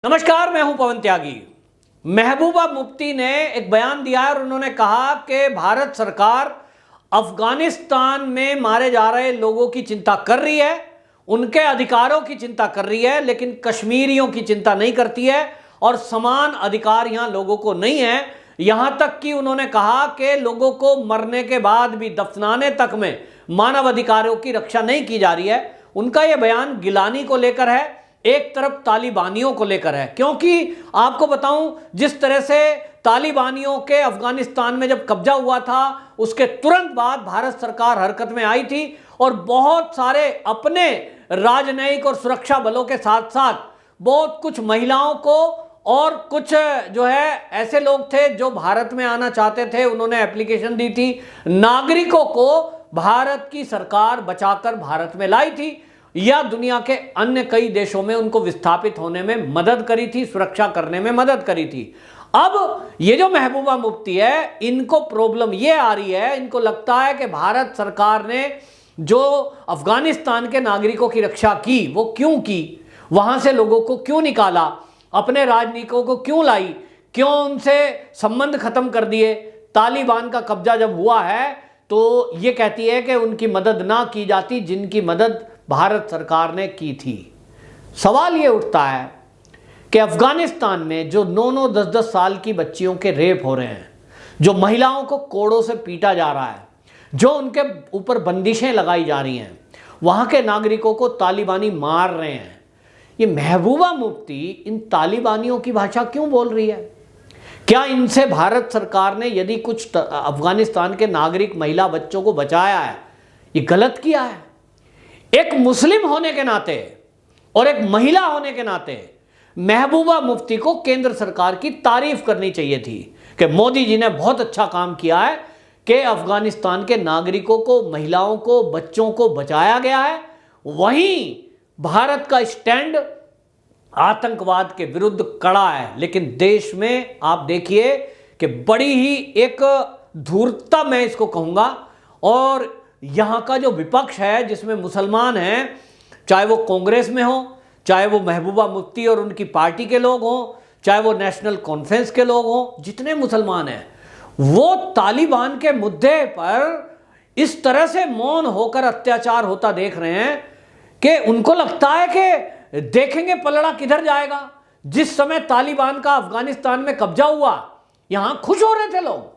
नमस्कार, मैं हूं पवन त्यागी। महबूबा मुफ्ती ने एक बयान दिया है और उन्होंने कहा कि भारत सरकार अफगानिस्तान में मारे जा रहे लोगों की चिंता कर रही है, उनके अधिकारों की चिंता कर रही है, लेकिन कश्मीरियों की चिंता नहीं करती है और समान अधिकार यहां लोगों को नहीं है। यहां तक कि उन्होंने कहा कि लोगों को मरने के बाद भी दफनाने तक में मानव अधिकारों की रक्षा नहीं की जा रही है। उनका यह बयान गिलानी को लेकर है, एक तरफ तालिबानियों को लेकर है, क्योंकि आपको बताऊं जिस तरह से तालिबानियों के अफगानिस्तान में जब कब्जा हुआ था उसके तुरंत बाद भारत सरकार हरकत में आई थी और बहुत सारे अपने राजनयिक और सुरक्षा बलों के साथ साथ बहुत कुछ महिलाओं को और कुछ जो है ऐसे लोग थे जो भारत में आना चाहते थे, उन्होंने एप्लीकेशन दी थी। नागरिकों को भारत की सरकार बचाकर भारत में लाई थी या दुनिया के अन्य कई देशों में उनको विस्थापित होने में मदद करी थी, सुरक्षा करने में मदद करी थी। अब ये जो महबूबा मुफ्ती है, इनको प्रॉब्लम ये आ रही है, इनको लगता है कि भारत सरकार ने जो अफगानिस्तान के नागरिकों की रक्षा की वो क्यों की, वहां से लोगों को क्यों निकाला, अपने राजनीतिकों को क्यों लाई, क्यों उनसे संबंध खत्म कर दिए। तालिबान का कब्जा जब हुआ है तो ये कहती है कि उनकी मदद ना की जाती जिनकी मदद भारत सरकार ने की थी। सवाल ये उठता है कि अफगानिस्तान में जो 9-9, 10-10 साल की बच्चियों के रेप हो रहे हैं, जो महिलाओं को कोड़ों से पीटा जा रहा है, जो उनके ऊपर बंदिशें लगाई जा रही हैं, वहाँ के नागरिकों को तालिबानी मार रहे हैं, ये महबूबा मुफ्ती इन तालिबानियों की भाषा क्यों बोल रही है? क्या इनसे भारत सरकार ने यदि कुछ अफगानिस्तान के नागरिक महिला बच्चों को बचाया है, ये गलत किया है? एक मुस्लिम होने के नाते और एक महिला होने के नाते महबूबा मुफ्ती को केंद्र सरकार की तारीफ करनी चाहिए थी कि मोदी जी ने बहुत अच्छा काम किया है कि अफगानिस्तान के नागरिकों को, महिलाओं को, बच्चों को बचाया गया है। वहीं भारत का स्टैंड आतंकवाद के विरुद्ध कड़ा है, लेकिन देश में आप देखिए कि बड़ी ही एक धूर्तता, मैं इसको कहूंगा, और यहाँ का जो विपक्ष है जिसमें मुसलमान हैं, चाहे वो कांग्रेस में हो, चाहे वो महबूबा मुफ्ती और उनकी पार्टी के लोग हों, चाहे वो नेशनल कॉन्फ्रेंस के लोग हों, जितने मुसलमान हैं वो तालिबान के मुद्दे पर इस तरह से मौन होकर अत्याचार होता देख रहे हैं कि उनको लगता है कि देखेंगे पलड़ा किधर जाएगा। जिस समय तालिबान का अफगानिस्तान में कब्जा हुआ, यहां खुश हो रहे थे लोग,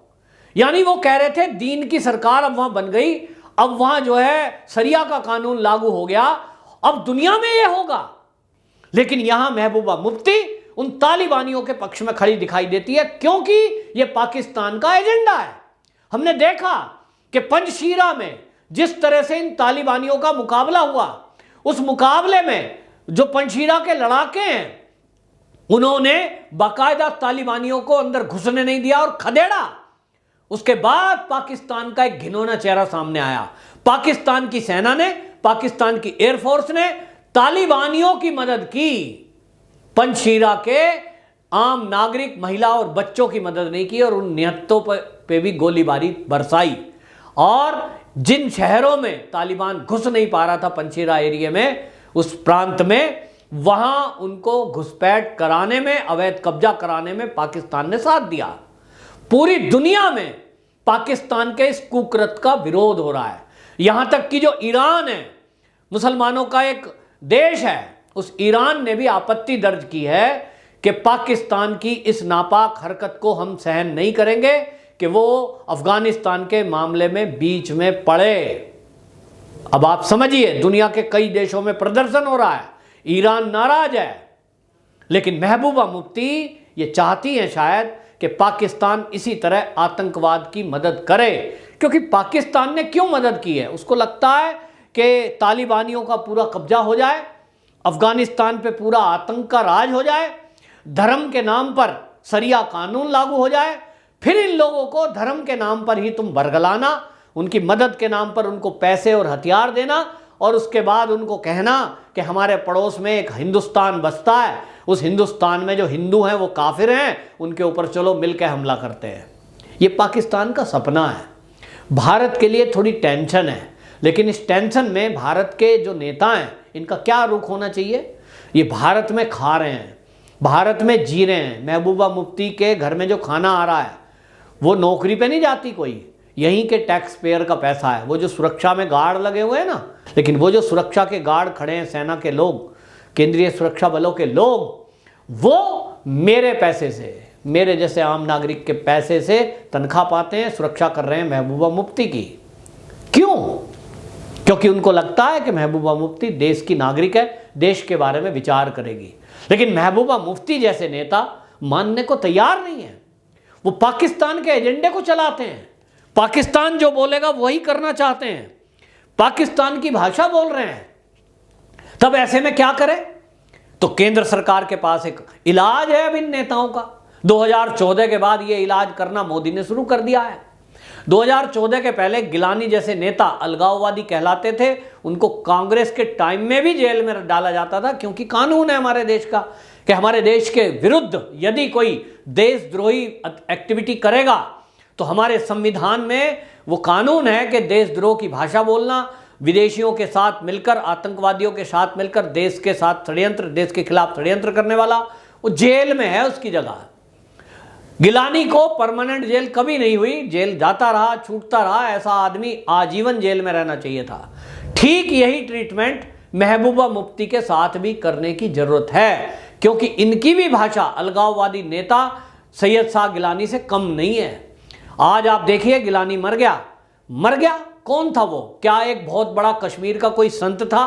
यानी वो कह रहे थे दीन की सरकार अब वहां बन गई, अब वहां जो है शरिया का कानून लागू हो गया, अब दुनिया में ये होगा। लेकिन यहां महबूबा मुफ्ती उन तालिबानियों के पक्ष में खड़ी दिखाई देती है, क्योंकि ये पाकिस्तान का एजेंडा है। हमने देखा कि पंजशीरा में जिस तरह से इन तालिबानियों का मुकाबला हुआ, उस मुकाबले में जो पंजशीरा के लड़ाके हैं उन्होंने बाकायदा तालिबानियों को अंदर घुसने नहीं दिया और खदेड़ा। उसके बाद पाकिस्तान का एक घिनौना चेहरा सामने आया। पाकिस्तान की सेना ने, पाकिस्तान की एयरफोर्स ने तालिबानियों की मदद की, पंजशीरा के आम नागरिक, महिला और बच्चों की मदद नहीं की और उन निहत्तों पे भी गोलीबारी बरसाई। और जिन शहरों में तालिबान घुस नहीं पा रहा था, पंजशीरा एरिया में, उस प्रांत में, वहां उनको घुसपैठ कराने में, अवैध कब्जा कराने में पाकिस्तान ने साथ दिया। पूरी दुनिया में पाकिस्तान के इस कुकृत्य का विरोध हो रहा है। यहां तक कि जो ईरान है, मुसलमानों का एक देश है, उस ईरान ने भी आपत्ति दर्ज की है कि पाकिस्तान की इस नापाक हरकत को हम सहन नहीं करेंगे कि वो अफगानिस्तान के मामले में बीच में पड़े। अब आप समझिए, दुनिया के कई देशों में प्रदर्शन हो रहा है, ईरान नाराज है, लेकिन महबूबा मुफ्ती ये चाहती हैं शायद कि पाकिस्तान इसी तरह आतंकवाद की मदद करे। क्योंकि पाकिस्तान ने क्यों मदद की है? उसको लगता है कि तालिबानियों का पूरा कब्जा हो जाए, अफगानिस्तान पे पूरा आतंक का राज हो जाए, धर्म के नाम पर शरिया कानून लागू हो जाए, फिर इन लोगों को धर्म के नाम पर ही तुम बरगलाना, उनकी मदद के नाम पर उनको पैसे और हथियार देना, और उसके बाद उनको कहना कि हमारे पड़ोस में एक हिंदुस्तान बसता है, उस हिंदुस्तान में जो हिंदू हैं वो काफिर हैं, उनके ऊपर चलो मिलकर हमला करते हैं। ये पाकिस्तान का सपना है। भारत के लिए थोड़ी टेंशन है, लेकिन इस टेंशन में भारत के जो नेता हैं, इनका क्या रुख होना चाहिए? ये भारत में खा रहे हैं, भारत में जी रहे हैं। महबूबा मुफ्ती के घर में जो खाना आ रहा है वो नौकरी पे नहीं जाती कोई, यहीं के टैक्स पेयर का पैसा है। वो जो सुरक्षा में गार्ड लगे हुए हैं ना, लेकिन वो जो सुरक्षा के गार्ड खड़े हैं, सेना के लोग, केंद्रीय सुरक्षा बलों के लोग, वो मेरे पैसे से, मेरे जैसे आम नागरिक के पैसे से तनख्वाह पाते हैं, सुरक्षा कर रहे हैं महबूबा मुफ्ती की। क्यों? क्योंकि उनको लगता है कि महबूबा मुफ्ती देश की नागरिक है, देश के बारे में विचार करेगी। लेकिन महबूबा मुफ्ती जैसे नेता मानने को तैयार नहीं है। वो पाकिस्तान के एजेंडे को चलाते हैं, पाकिस्तान जो बोलेगा वही करना चाहते हैं, पाकिस्तान की भाषा बोल रहे हैं। तब ऐसे में क्या करें? तो केंद्र सरकार के पास एक इलाज है अब इन नेताओं का। 2014 के बाद ये इलाज करना मोदी ने शुरू कर दिया है। 2014 के पहले गिलानी जैसे नेता अलगाववादी कहलाते थे, उनको कांग्रेस के टाइम में भी जेल में डाला जाता था, क्योंकि कानून है हमारे देश का कि हमारे देश के विरुद्ध यदि कोई देशद्रोही एक्टिविटी करेगा तो हमारे संविधान में वो कानून है कि देशद्रोह की भाषा बोलना, विदेशियों के साथ मिलकर, आतंकवादियों के साथ मिलकर देश के साथ षड्यंत्र, देश के खिलाफ षड्यंत्र करने वाला वो जेल में है, उसकी जगह। गिलानी को परमानेंट जेल कभी नहीं हुई, जेल जाता रहा, छूटता रहा, ऐसा आदमी आजीवन जेल में रहना चाहिए था। ठीक यही ट्रीटमेंट महबूबा मुफ्ती के साथ भी करने की जरूरत है, क्योंकि इनकी भी भाषा अलगाववादी नेता सैयद शाह गिलानी से कम नहीं है। आज आप देखिए, गिलानी मर गया। मर गया कौन था वो? क्या एक बहुत बड़ा कश्मीर का कोई संत था?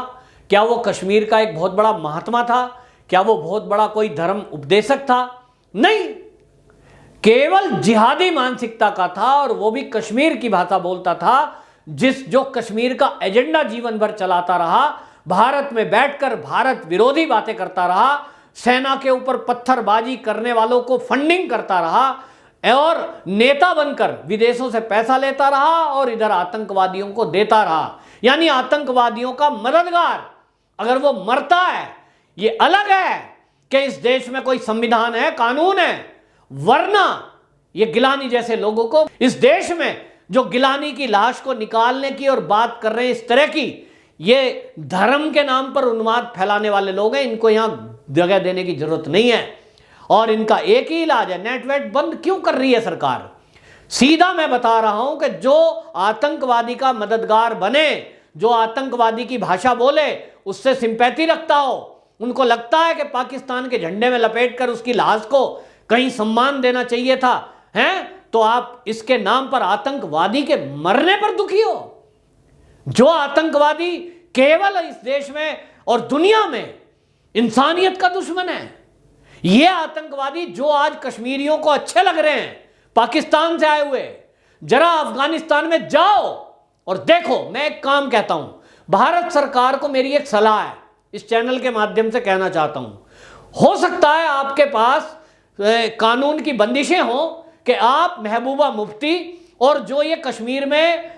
क्या वो कश्मीर का एक बहुत बड़ा महात्मा था? क्या वो बहुत बड़ा कोई धर्म उपदेशक था? नहीं, केवल जिहादी मानसिकता का था, और वो भी कश्मीर की भाषा बोलता था, जो कश्मीर का एजेंडा जीवन भर चलाता रहा, भारत में बैठकर भारत विरोधी बातें करता रहा, सेना के ऊपर पत्थरबाजी करने वालों को फंडिंग करता रहा, और नेता बनकर विदेशों से पैसा लेता रहा और इधर आतंकवादियों को देता रहा। यानी आतंकवादियों का मददगार। अगर वो मरता है, ये अलग है कि इस देश में कोई संविधान है, कानून है, वरना ये गिलानी जैसे लोगों को इस देश में, जो गिलानी की लाश को निकालने की और बात कर रहे हैं इस तरह की, ये धर्म के नाम पर उन्माद फैलाने वाले लोग हैं, इनको यहां जगह देने की जरूरत नहीं है। और इनका एक ही इलाज है। नेट वेट बंद क्यों कर रही है सरकार? सीधा मैं बता रहा हूं कि जो आतंकवादी का मददगार बने, जो आतंकवादी की भाषा बोले, उससे सिंपैथी रखता हो, उनको लगता है कि पाकिस्तान के झंडे में लपेटकर उसकी लाश को कहीं सम्मान देना चाहिए था, हैं? तो आप इसके नाम पर आतंकवादी के मरने पर दुखी हो। जो आतंकवादी केवल इस देश में और दुनिया में इंसानियत का दुश्मन है, ये आतंकवादी जो आज कश्मीरियों को अच्छे लग रहे हैं पाकिस्तान से आए हुए, जरा अफगानिस्तान में जाओ और देखो। मैं एक काम कहता हूं, भारत सरकार को मेरी एक सलाह है, इस चैनल के माध्यम से कहना चाहता हूं। हो सकता है आपके पास कानून की बंदिशें हो कि आप महबूबा मुफ्ती और जो ये कश्मीर में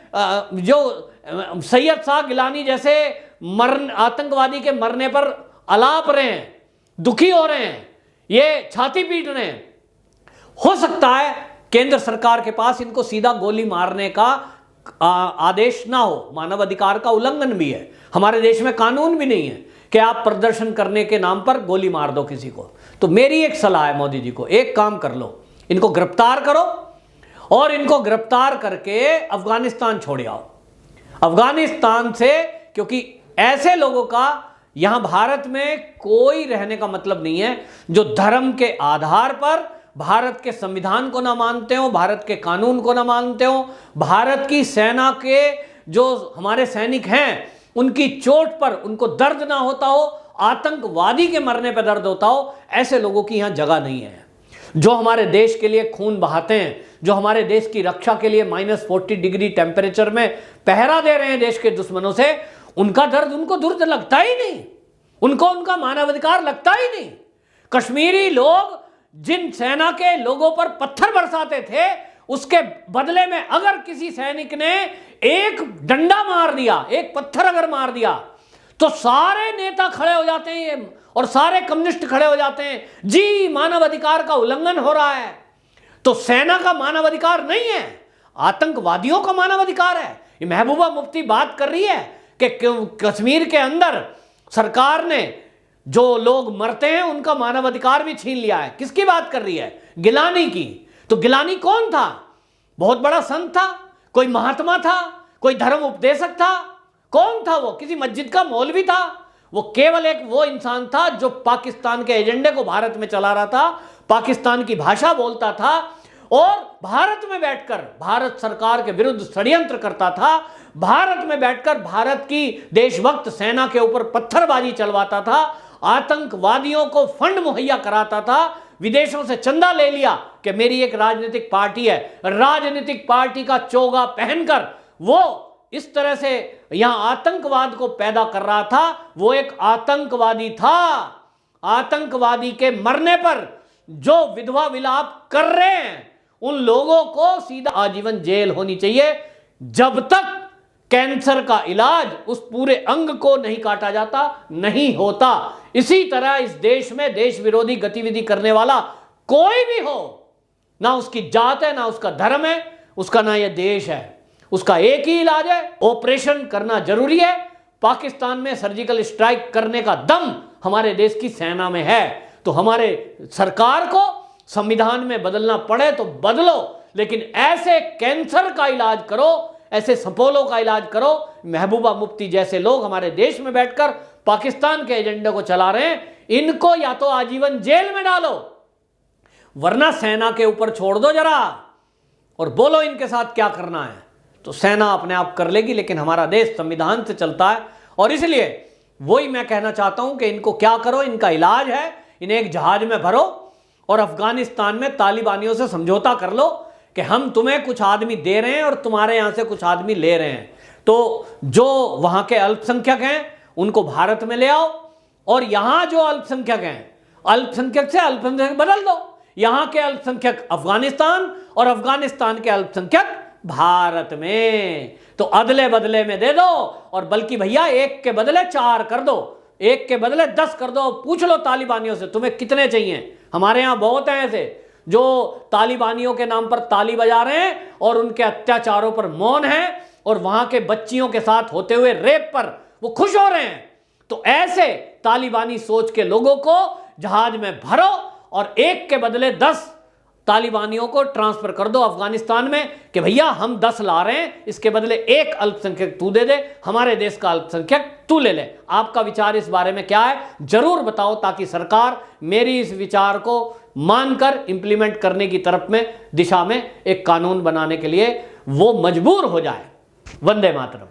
जो सैयद शाह गिलानी जैसे आतंकवादी के मरने पर अलाप रहे हैं, दुखी हो रहे हैं, ये छाती पीट रहे हैं, हो सकता है केंद्र सरकार के पास इनको सीधा गोली मारने का आदेश ना हो। मानव अधिकार का उल्लंघन भी है, हमारे देश में कानून भी नहीं है कि आप प्रदर्शन करने के नाम पर गोली मार दो किसी को। तो मेरी एक सलाह है मोदी जी को, एक काम कर लो, इनको गिरफ्तार करो और इनको गिरफ्तार करके अफगानिस्तान छोड़ आओ। अफगानिस्तान से, क्योंकि ऐसे लोगों का यहां भारत में कोई रहने का मतलब नहीं है जो धर्म के आधार पर भारत के संविधान को ना मानते हो, भारत के कानून को ना मानते हो, भारत की सेना के जो हमारे सैनिक हैं उनकी चोट पर उनको दर्द ना होता हो, आतंकवादी के मरने पर दर्द होता हो, ऐसे लोगों की यहां जगह नहीं है। जो हमारे देश के लिए खून बहाते हैं, जो हमारे देश की रक्षा के लिए -40 डिग्री टेम्परेचर में पहरा दे रहे हैं देश के दुश्मनों से, उनका दर्द उनको दुर्द लगता ही नहीं, उनको उनका मानवाधिकार लगता ही नहीं। कश्मीरी लोग जिन सेना के लोगों पर पत्थर बरसाते थे, उसके बदले में अगर किसी सैनिक ने एक डंडा मार दिया, एक पत्थर अगर मार दिया, तो सारे नेता खड़े हो जाते हैं और सारे कम्युनिस्ट खड़े हो जाते हैं, जी मानवाधिकार का उल्लंघन हो रहा है। तो सेना का मानवाधिकार नहीं है, आतंकवादियों का मानवाधिकार है। ये महबूबा मुफ्ती बात कर रही है कि कश्मीर के अंदर सरकार ने जो लोग मरते हैं उनका मानवाधिकार भी छीन लिया है। किसकी बात कर रही है? गिलानी की। तो गिलानी कौन था? बहुत बड़ा संत था, कोई महात्मा था, कोई धर्म उपदेशक था? कौन था वो? किसी मस्जिद का मौलवी था? वो केवल एक वो इंसान था जो पाकिस्तान के एजेंडे को भारत में चला रहा था, पाकिस्तान की भाषा बोलता था और भारत में बैठकर भारत सरकार के विरुद्ध षड्यंत्र करता था, भारत में बैठकर भारत की देशभक्त सेना के ऊपर पत्थरबाजी चलवाता था, आतंकवादियों को फंड मुहैया कराता था, विदेशों से चंदा ले लिया कि मेरी एक राजनीतिक पार्टी है, राजनीतिक पार्टी का चोगा पहनकर वो इस तरह से यहां आतंकवाद को पैदा कर रहा था। वो एक आतंकवादी था। आतंकवादी के मरने पर जो विधवा विलाप कर रहे हैं उन लोगों को सीधा आजीवन जेल होनी चाहिए, जब तक कैंसर का इलाज उस पूरे अंग को नहीं काटा जाता नहीं होता। इसी तरह इस देश में देश विरोधी गतिविधि करने वाला कोई भी हो, ना उसकी जात है, ना उसका धर्म है, उसका ना यह देश है, उसका एक ही इलाज है, ऑपरेशन करना जरूरी है। पाकिस्तान में सर्जिकल स्ट्राइक करने का दम हमारे देश की सेना में है। तो हमारे सरकार को संविधान में बदलना पड़े तो बदलो, लेकिन ऐसे कैंसर का इलाज करो, ऐसे सपोलो का इलाज करो। महबूबा मुफ्ती जैसे लोग हमारे देश में बैठकर पाकिस्तान के एजेंडे को चला रहे हैं, इनको या तो आजीवन जेल में डालो, वरना सेना के ऊपर छोड़ दो जरा और बोलो इनके साथ क्या करना है। तो सेना अपने आप कर लेगी, लेकिन हमारा देश संविधान से चलता है। और इसलिए वही मैं कहना चाहता हूं कि इनको क्या करो, इनका इलाज है, इन्हें एक जहाज में भरो और अफगानिस्तान में तालिबानियों से समझौता कर लो कि हम तुम्हें कुछ आदमी दे रहे हैं और तुम्हारे यहां से कुछ आदमी ले रहे हैं। तो जो वहां के अल्पसंख्यक हैं उनको भारत में ले आओ और यहां जो अल्पसंख्यक हैं, अल्पसंख्यक से अल्पसंख्यक बदल दो। यहां के अल्पसंख्यक अफगानिस्तान और अफगानिस्तान के अल्पसंख्यक भारत में। तो अदले बदले में दे दो, और बल्कि भैया एक के बदले 4 कर दो, एक के बदले 10 कर दो। पूछ लो तालिबानियों से तुम्हें कितने चाहिए। हमारे यहां बहुत हैं ऐसे जो तालिबानियों के नाम पर ताली बजा रहे हैं और उनके अत्याचारों पर मौन हैं और वहां के बच्चियों के साथ होते हुए रेप पर वो खुश हो रहे हैं। तो ऐसे तालिबानी सोच के लोगों को जहाज में भरो और एक के बदले 10 तालिबानियों को ट्रांसफर कर दो अफगानिस्तान में कि भैया हम 10 ला रहे हैं, इसके बदले एक अल्पसंख्यक तू दे दे, हमारे देश का अल्पसंख्यक तू ले ले। आपका विचार इस बारे में क्या है जरूर बताओ, ताकि सरकार मेरी इस विचार को मानकर इंप्लीमेंट करने की तरफ में दिशा में एक कानून बनाने के लिए वो मजबूर हो जाए। वंदे मातरम।